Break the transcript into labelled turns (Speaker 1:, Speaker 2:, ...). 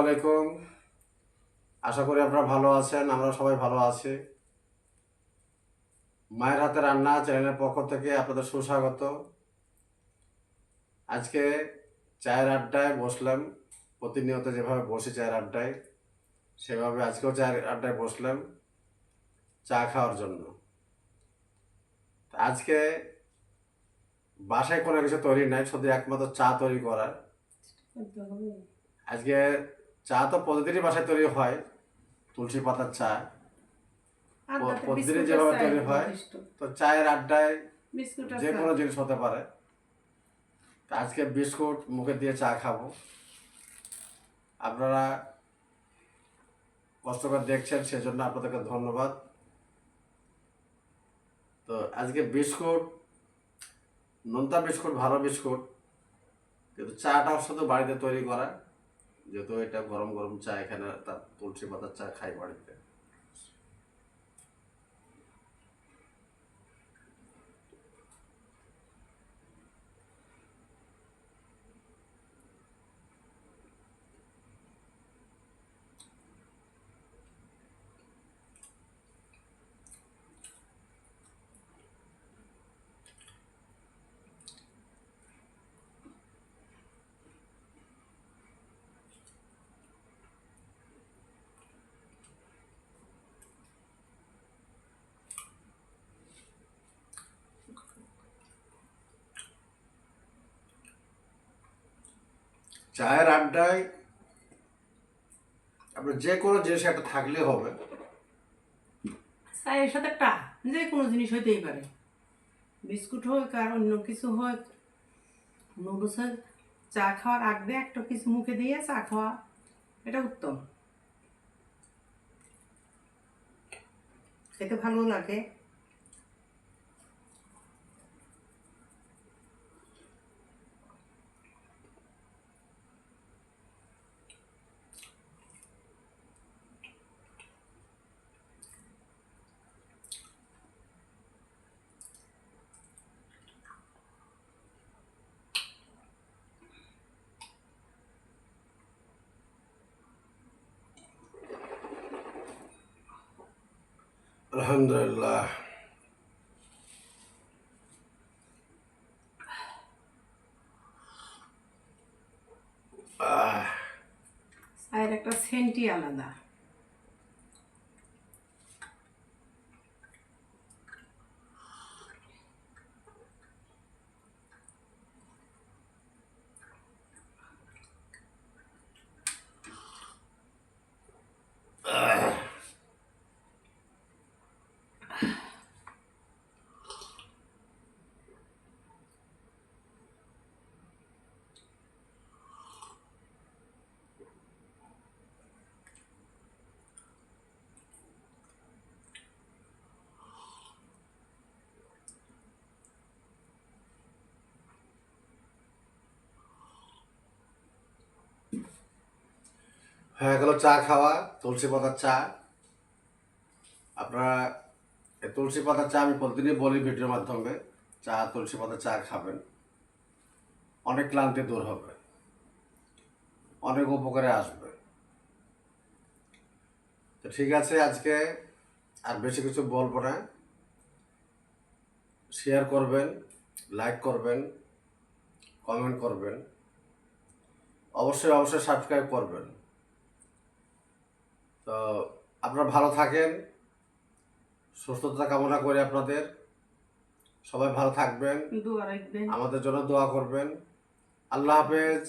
Speaker 1: আলাইকুম। আশা করি আপনারা ভালো আছেন, আমরা সবাই ভালো আছি। মায়ের হাতে রান্না চ্যানেলের পক্ষ থেকে আপনাদের সুস্বাগত। আজকে চায়ের আড্ডায় বসলাম। প্রতিনিয়ত যেভাবে বসি চায়ের আড্ডায়, সেভাবে আজকেও চায়ের আড্ডায় বসলাম চা খাওয়ার জন্য। আজকে বাসায় কোনো কিছু তৈরি নাই, শুধু একমাত্র চা তৈরি করার। আজকে চা তো প্রতিদিনই বাসায় তৈরি হয়, তুলসী পাতার চা প্রতিদিনই যেভাবে তৈরি হয়। তো চায়ের আড্ডায় যে কোনো জিনিস হতে পারে। আজকে বিস্কুট মুখে দিয়ে চা খাবো। আপনারা কষ্ট করে দেখছেন, সেজন্য আপনাদেরকে ধন্যবাদ। তো আজকে বিস্কুট, নোনতা বিস্কুট, ভালো বিস্কুট, কিন্তু চাটা শুধু বাড়িতে তৈরি করা, যেহেতু এটা গরম গরম চা, এখানে তার তুলসী পাতার চা খাই বাড়িতে। চায়ের আড্ডায় আপনার যে কোনো জিনিস একটা থাকলে হবে।
Speaker 2: চায়ের সাথে একটা যে কোনো জিনিস হইতেই পারে, বিস্কুট হোক আর অন্য কিছু হোক। নুডলস হোক, চা খাওয়ার আগে একটা কিছু মুখে দিয়ে চা খাওয়া, এটা উত্তম, খেতে ভালো লাগে।
Speaker 1: আলহামদুলিল্লাহ।
Speaker 2: চায়ের একটা সেন্টই আলাদা।
Speaker 1: হয়ে গেল চা খাওয়া, তুলসী পাতার চা। আপনারা এই তুলসী পাতার চা আমি প্রতিদিনই বলি ভিডিওর মাধ্যমে, চা তুলসী পাতার চা খাবেন, অনেক ক্লান্তি দূর হবে, অনেক উপকারে আসবে। তো ঠিক আছে, আজকে আর বেশি কিছু বলবো না। শেয়ার করবেন, লাইক করবেন, কমেন্ট করবেন, অবশ্যই অবশ্যই সাবস্ক্রাইব করবেন। তো আপনারা ভালো থাকেন, সুস্থতা কামনা করি আপনাদের। সবাই ভালো থাকবেন,
Speaker 2: দোয়া রাখবেন।
Speaker 1: আমাদের জন্য দোয়া করবেন। আল্লাহ হাফেজ।